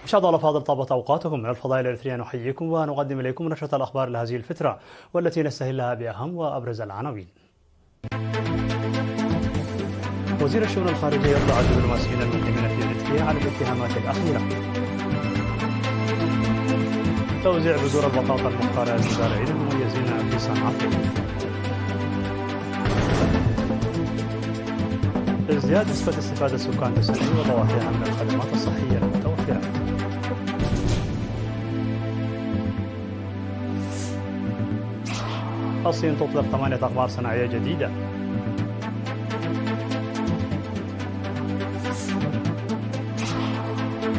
مشاهدينا الأفاضل، طابت أوقاتكم. من الفضائية الإريترية نحييكم ونقدم إليكم نشرة الأخبار لهذه الفترة، والتي نستهلها بأهم وأبرز العناوين. وزير الشؤون الخارجية يطلع الدبلوماسيين المقيمين في إريتريا على الاتهامات الأخيرة. توزيع بذور البطاطا المختارة للمزارعين المميزين في صنعاء. ازدياد نسبة استفادة السكان بالسنة وضوافرها من الخدمات الصحية المتوفرة. الصين تطلق 8 أقمار صناعية جديدة.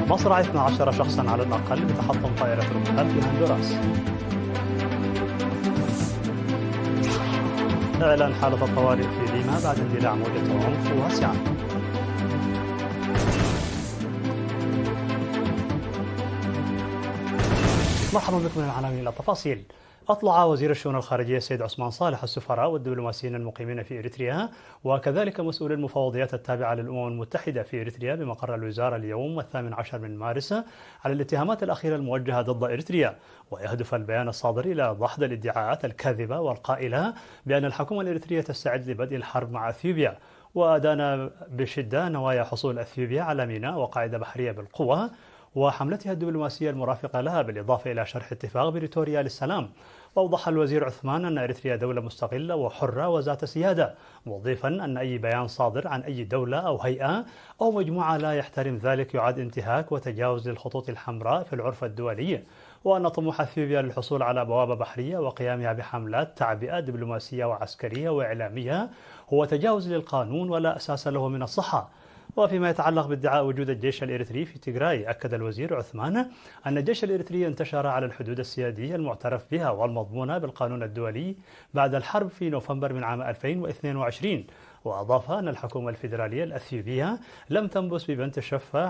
مصرع 12 شخصا على الأقل بتحطم طائرة روبها في هندوراس. إعلان حالة الطوارئ في ليما بعد اندلاع موجة عنف واسعة. مرحبا بكم من العناوين إلى التفاصيل. أطلع وزير الشؤون الخارجية السيد عثمان صالح السفراء والدبلوماسيين المقيمين في إريتريا وكذلك مسؤولي المفوضيات التابعة للأمم المتحدة في إريتريا بمقر الوزارة اليوم 18 من مارس على الاتهامات الأخيرة الموجهة ضد إريتريا. ويهدف البيان الصادر إلى دحض الادعاءات الكاذبة والقائلة بأن الحكومة الإريترية تستعد لبدء الحرب مع أثيوبيا، وأدان بشدة نوايا حصول أثيوبيا على ميناء وقاعدة بحرية بالقوة وحملتها الدبلوماسية المرافقة لها، بالإضافة إلى شرح اتفاق بريتوريا للسلام. وأوضح الوزير عثمان أن إريتريا دولة مستقلة وحرة وذات سيادة، مضيفا أن أي بيان صادر عن أي دولة أو هيئة أو مجموعة لا يحترم ذلك يعد انتهاك وتجاوز للخطوط الحمراء في العرف الدولي، وأن طموح أثيوبيا للحصول على بوابة بحرية وقيامها بحملات تعبئة دبلوماسية وعسكرية وإعلامية هو تجاوز للقانون ولا أساس له من الصحة. وفيما يتعلق بادعاء وجود الجيش الإريتري في تيغراي، أكد الوزير عثمان أن الجيش الإريتري انتشر على الحدود السيادية المعترف بها والمضمونة بالقانون الدولي بعد الحرب في نوفمبر من عام 2022. وأضاف أن الحكومة الفيدرالية الأثيوبية لم تنبس ببنت الشفة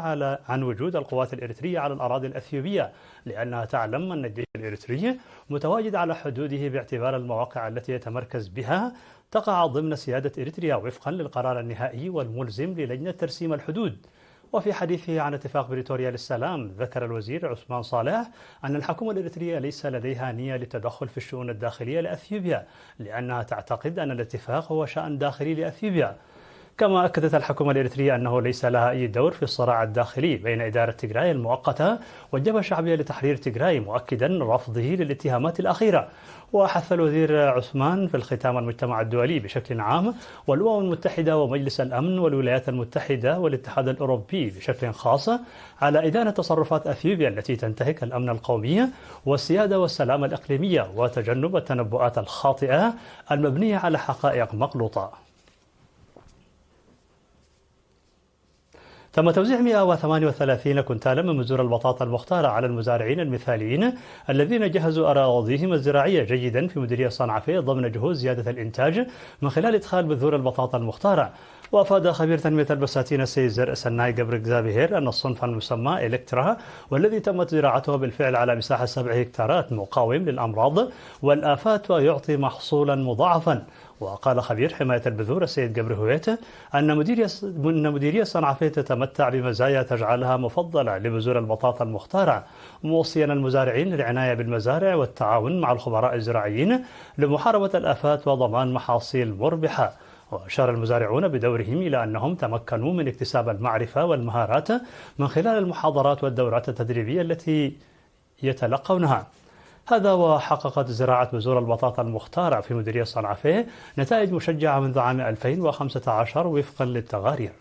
عن وجود القوات الإريترية على الأراضي الأثيوبية، لأنها تعلم أن الجيش الإريتري متواجد على حدوده باعتبار المواقع التي يتمركز بها تقع ضمن سيادة إريتريا وفقا للقرار النهائي والملزم للجنة ترسيم الحدود. وفي حديثه عن اتفاق بريتوريا للسلام، ذكر الوزير عثمان صالح أن الحكومة الإريترية ليس لديها نية للتدخل في الشؤون الداخلية لأثيوبيا، لأنها تعتقد أن الاتفاق هو شأن داخلي لأثيوبيا. كما أكدت الحكومة الإريترية أنه ليس لها أي دور في الصراع الداخلي بين إدارة تيغراي المؤقتة والجبهة الشعبية لتحرير تيغراي، مؤكدا رفضه للاتهامات الأخيرة. وحث الوزير عثمان في الختام المجتمع الدولي بشكل عام والأمم المتحدة ومجلس الأمن والولايات المتحدة والاتحاد الأوروبي بشكل خاص على إدانة تصرفات أثيوبيا التي تنتهك الأمن القومي والسيادة والسلام الإقليمية وتجنب التنبؤات الخاطئة المبنية على حقائق مغلوطة. تم توزيع 138 كنتالا من بذور البطاطا المختارة على المزارعين المثاليين الذين جهزوا أراضيهم الزراعية جيدا في مديرية صنعاء ضمن جهود زيادة الإنتاج من خلال إدخال بذور البطاطا المختارة. وأفاد خبير تنمية البساتين السيد زرق سناي قبر زابيهير أن الصنف المسمى إلكترا والذي تمت زراعته بالفعل على مساحة 7 هكتارات مقاوم للأمراض والآفات ويعطي محصولا مضاعفا. وقال خبير حماية البذور السيد قبر هويت أن مديرية صنعاء تتمتع بمزايا تجعلها مفضلة لبذور البطاطا المختارة، موصيا المزارعين للعناية بالمزارع والتعاون مع الخبراء الزراعيين لمحاربة الآفات وضمان محاصيل مربحة. وأشار المزارعون بدورهم إلى أنهم تمكنوا من اكتساب المعرفة والمهارات من خلال المحاضرات والدورات التدريبية التي يتلقونها. هذا وحققت زراعة بذور البطاطا المختارة في مديرية صنعاء نتائج مشجعة منذ عام 2015 وفقا للتقارير.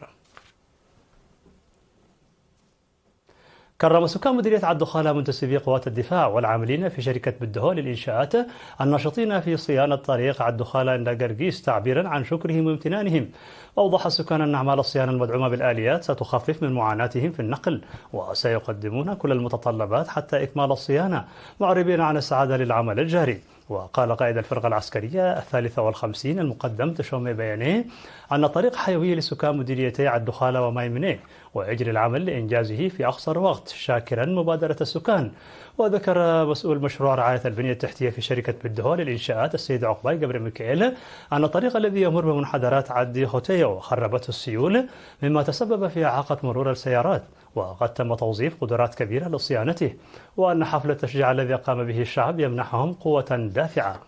كرم سكان مديرية عالدخالة منتسبي قوات الدفاع والعاملين في شركة بدهو للإنشاءات الناشطين في صيانة طريق عالدخالة إلى قرقيس تعبيرا عن شكرهم وامتنانهم. وأوضح السكان أن أعمال الصيانة المدعومة بالآليات ستخفف من معاناتهم في النقل وسيقدمون كل المتطلبات حتى إكمال الصيانة، معربين عن السعادة للعمل الجاري. وقال قائد الفرقة العسكرية 53 المقدم تشومي بياني أن طريق حيوي لسكان مديريتي عالدخالة ومايمنيه، ويجري العمل لإنجازه في أقصر وقت شاكرا مبادرة السكان. وذكر مسؤول مشروع رعاية البنية التحتية في شركة بيدهو للإنشاءات السيد عقباي جبر ميكائيل أن الطريق الذي يمر بمنحدرات عدي خوتيو خربته السيول مما تسبب في إعاقة مرور السيارات، وقد تم توظيف قدرات كبيرة لصيانته، وأن حفل التشجيع الذي قام به الشعب يمنحهم قوة دافعة.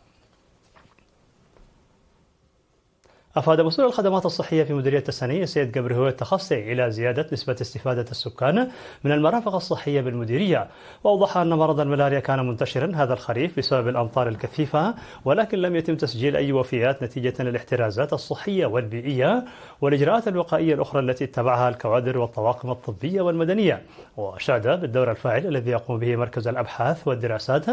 أفاد مسؤول الخدمات الصحية في مديرية السنية السيد جبر هوية التخصصي إلى زيادة نسبة استفادة السكان من المرافق الصحية بالمديرية، وأوضح أن مرض الملاريا كان منتشرا هذا الخريف بسبب الأمطار الكثيفة، ولكن لم يتم تسجيل أي وفيات نتيجة للاحترازات الصحية والبيئية والإجراءات الوقائية الأخرى التي اتبعها الكوادر والطواقم الطبية والمدنية. وأشاد بالدور الفاعل الذي يقوم به مركز الأبحاث والدراسات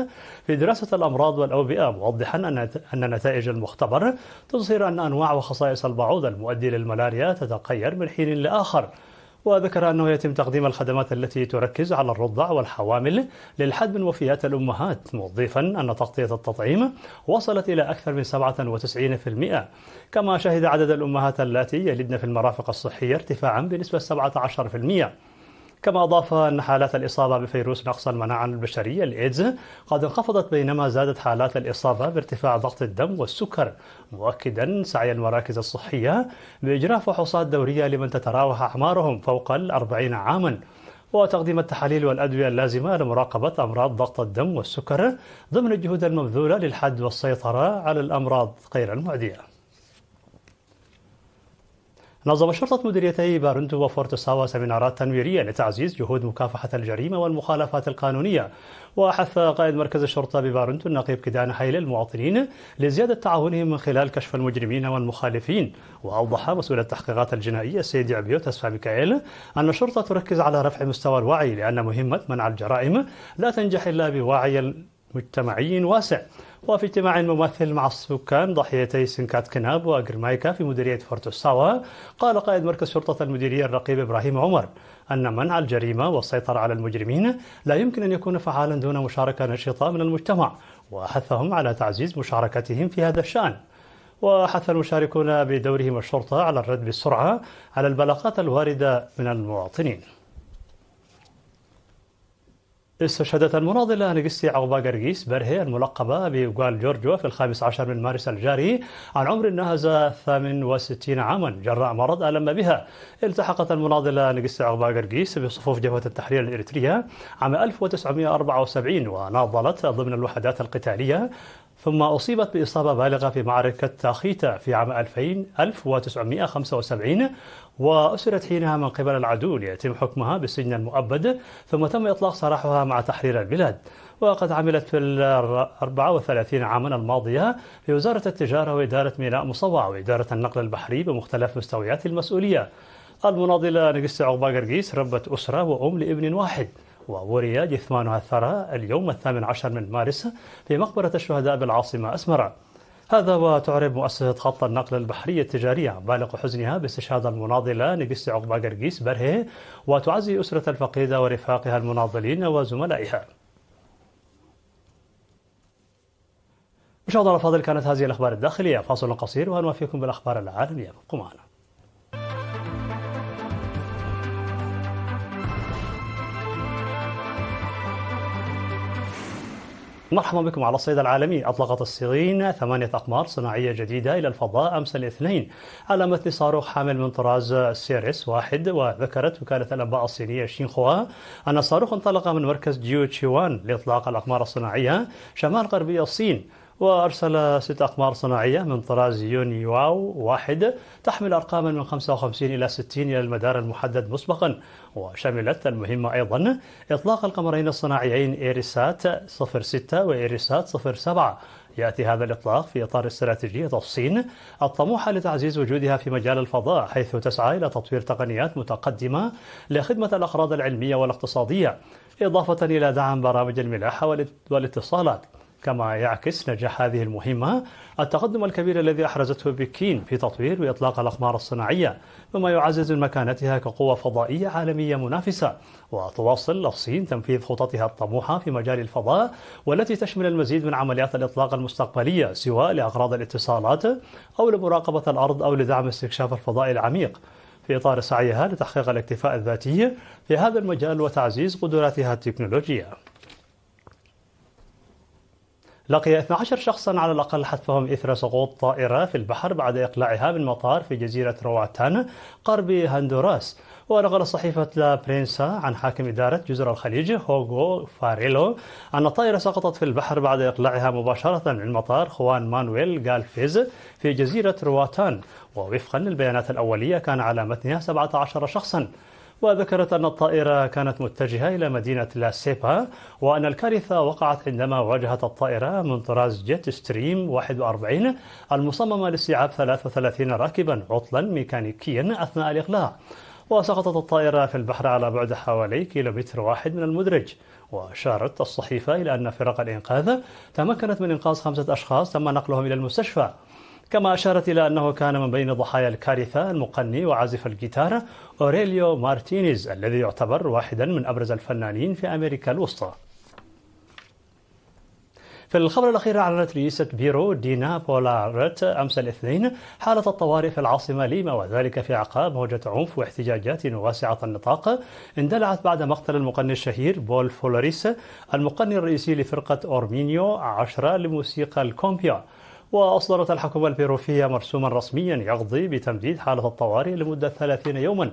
في دراسة الأمراض والأوبئة، موضحا أن نتائج المختبر تظهر أن أنواع وخصائص البعوض المؤدي للملاريا تتغير من حين لآخر. وذكر أنه يتم تقديم الخدمات التي تركز على الرضع والحوامل للحد من وفيات الأمهات، موظفا أن تغطية التطعيم وصلت إلى أكثر من 97%. كما شهد عدد الأمهات اللاتي يلدن في المرافق الصحية ارتفاعا بنسبة 17%. كما أضاف أن حالات الإصابة بفيروس نقص المناعة البشرية الإيدز قد انخفضت، بينما زادت حالات الإصابة بارتفاع ضغط الدم والسكر، مؤكدا سعي المراكز الصحية بإجراء فحوصات دورية لمن تتراوح أعمارهم فوق 40 عاما، وتقديم التحاليل والأدوية اللازمة لمراقبة أمراض ضغط الدم والسكر ضمن الجهود المبذولة للحد والسيطرة على الأمراض غير المعدية. نظم شرطة مديريتي بارنتو وفورتو ساوا سيمينارات تنويرية لتعزيز جهود مكافحة الجريمة والمخالفات القانونية، وحث قائد مركز الشرطة ببارنتو النقيب كدان حيل المواطنين لزيادة تعاونهم من خلال كشف المجرمين والمخالفين. وأوضح مسؤول التحقيقات الجنائية السيد عبيو تسفى ميكائيل أن الشرطة تركز على رفع مستوى الوعي، لأن مهمة منع الجرائم لا تنجح إلا بوعي مجتمعي واسع. وفي اجتماع مماثل مع السكان ضحيتي سنكات كناب وأجرمايكا في مديرية فورتو ساوا، قال قائد مركز شرطة المديرية الرقيب إبراهيم عمر أن منع الجريمة والسيطرة على المجرمين لا يمكن أن يكون فعالا دون مشاركة نشطة من المجتمع، وحثهم على تعزيز مشاركتهم في هذا الشأن. وحث المشاركون بدورهم الشرطة على الرد بالسرعة على البلاغات الواردة من المواطنين. استشهدت المناضلة نجستي عقبا قرقيس برهي الملقبة بيوغال جورجو في 15 من مارس الجاري عن عمر ناهز 68 عاما جراء مرض ألم بها. التحقت المناضلة نجستي عقبا قرقيس بصفوف جبهة التحرير الإريترية عام 1974 وناضلت ضمن الوحدات القتالية، ثم أصيبت بإصابة بالغة في معركة تاخيتا في عام 1975 وأسرت حينها من قبل العدو ليتم حكمها بالسجن المؤبد، ثم تم إطلاق سراحها مع تحرير البلاد. وقد عملت في 34 عاما الماضية في وزارة التجارة وإدارة ميناء مصوع وإدارة النقل البحري بمختلف مستويات المسؤولية. المناضلة نجستي عقبا قرقيس ربة أسرة وأم لابن واحد، ووري جثمانها الثرى اليوم 18 من مارس في مقبرة الشهداء بالعاصمة أسمرة. هذا وتعرب مؤسسة خط النقل البحري التجاري عن بالغ حزنها باستشهاد المناضلة نجستي عقبا قرقيس برهي، وتعزي أسرة الفقيدة ورفاقها المناضلين وزملائها. مشاهدينا الأفاضل، كانت هذه الأخبار الداخلية. فاصل قصير ونوافيكم بالأخبار العالمية. ابقوا معنا. مرحبا بكم على الصيد العالمي. أطلقت الصين 8 أقمار صناعية جديدة إلى الفضاء أمس الاثنين على متن صاروخ حامل من طراز سيريس 1. وذكرت وكالة الأنباء الصينية شينخوا أن الصاروخ انطلق من مركز جيو تشيوان لإطلاق الأقمار الصناعية شمال غربي الصين، وأرسل 6 أقمار صناعية من طراز يونيواو 1 تحمل أرقاما من 55 إلى 60 إلى المدار المحدد مسبقا. وشملت المهمة أيضا إطلاق القمرين الصناعيين إيريسات 06 وإيريسات 07. يأتي هذا الإطلاق في إطار استراتيجية الصين الطموحة لتعزيز وجودها في مجال الفضاء، حيث تسعى إلى تطوير تقنيات متقدمة لخدمة الأغراض العلمية والاقتصادية، إضافة إلى دعم برامج الملاحة والاتصالات. كما يعكس نجاح هذه المهمة التقدم الكبير الذي أحرزته بكين في تطوير وإطلاق الأقمار الصناعية، مما يعزز من مكانتها كقوة فضائية عالمية منافسة. وتواصل الصين تنفيذ خططها الطموحة في مجال الفضاء، والتي تشمل المزيد من عمليات الإطلاق المستقبلية، سواء لأغراض الاتصالات أو لمراقبة الأرض أو لدعم استكشاف الفضاء العميق. في إطار سعيها لتحقيق الاكتفاء الذاتي في هذا المجال وتعزيز قدراتها التكنولوجية. لقي 12 شخصا على الأقل حتفهم إثر سقوط طائرة في البحر بعد إقلاعها من مطار في جزيرة رواتان غرب هندوراس. ونقل صحيفة لا برينسا عن حاكم إدارة جزر الخليج هوغو فاريلو أن الطائرة سقطت في البحر بعد إقلاعها مباشرة من مطار خوان مانويل غالفيز في جزيرة رواتان. ووفقا للبيانات الأولية كان على متنها 17 شخصا. وذكرت أن الطائرة كانت متجهة إلى مدينة لا سيبا، وأن الكارثة وقعت عندما واجهت الطائرة من طراز جيت ستريم 41 المصممة لاستيعاب 33 راكبا عطلا ميكانيكيا أثناء الإقلاع. وسقطت الطائرة في البحر على بعد حوالي كيلومتر واحد من المدرج. وأشارت الصحيفة إلى أن فرق الإنقاذ تمكنت من إنقاذ 5 أشخاص تم نقلهم إلى المستشفى. كما أشارت إلى أنه كان من بين ضحايا الكارثة المغني وعازف الجيتار أوريليو مارتينيز الذي يعتبر واحدا من أبرز الفنانين في أمريكا الوسطى. في الخبر الأخير أعلنت رئيسة بيرو دينا بولارت أمس الاثنين حالة الطوارئ في العاصمة ليما، وذلك في أعقاب موجة عنف واحتجاجات واسعة النطاق اندلعت بعد مقتل المغني الشهير بول فلوريس المغني الرئيسي لفرقة أورمينيو 10 لموسيقى الكومبيا. وأصدرت الحكومة البيروفية مرسوما رسميا يقضي بتمديد حالة الطوارئ لمدة 30 يوما.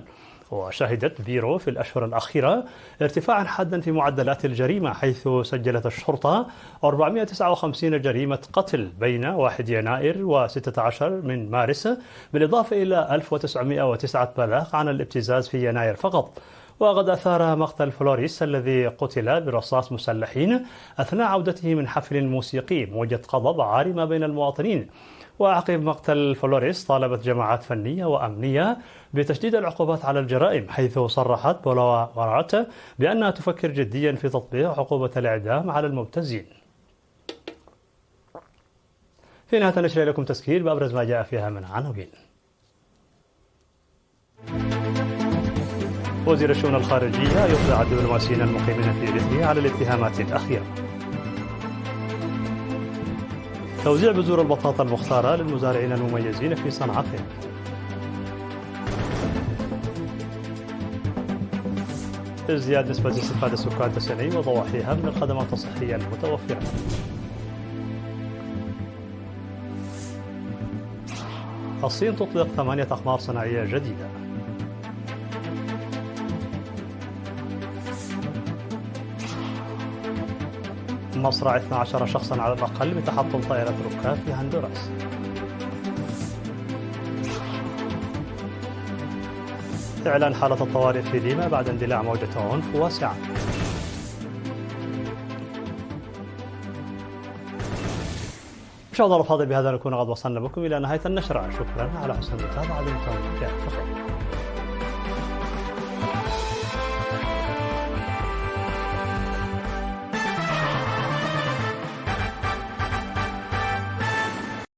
وشهدت بيرو في الأشهر الأخيرة ارتفاعا حادا في معدلات الجريمة، حيث سجلت الشرطة 459 جريمة قتل بين 1 يناير و16 من مارس، بالإضافة إلى 1909 بلاغ عن الابتزاز في يناير فقط. وقد أثار مقتل فلوريس الذي قتل برصاص مسلحين أثناء عودته من حفل موسيقي موجة غضب عارمة بين المواطنين. وعقب مقتل فلوريس طالبت جماعات فنية وأمنية بتشديد العقوبات على الجرائم، حيث صرحت بولارات بأنها تفكر جديا في تطبيق عقوبة الإعدام على المبتزين. في نهاية النشر لكم تسكير بأبرز ما جاء فيها من عناوين. وزير الشؤون الخارجية يخضع الدبلوماسيين المقيمين في إريتريا على الاتهامات الأخيرة. توزيع بذور البطاطا المختارة للمزارعين المميزين في صنعتهم. ازدياد نسبة استفادة السكان السنوي وضواحيها من الخدمات الصحية المتوفرة. الصين تطلق 8 أقمار صناعية جديدة. مصرع 12 شخصا على الأقل بتحطم طائرة ركاب في هندوراس. إعلان حالة الطوارئ في ليما بعد اندلاع موجة عنف واسعة. مشاهدينا الأفاضل، بهذا نكون قد وصلنا بكم إلى نهاية النشرة. شكرا على حسن المتابعة، دمتم بخير.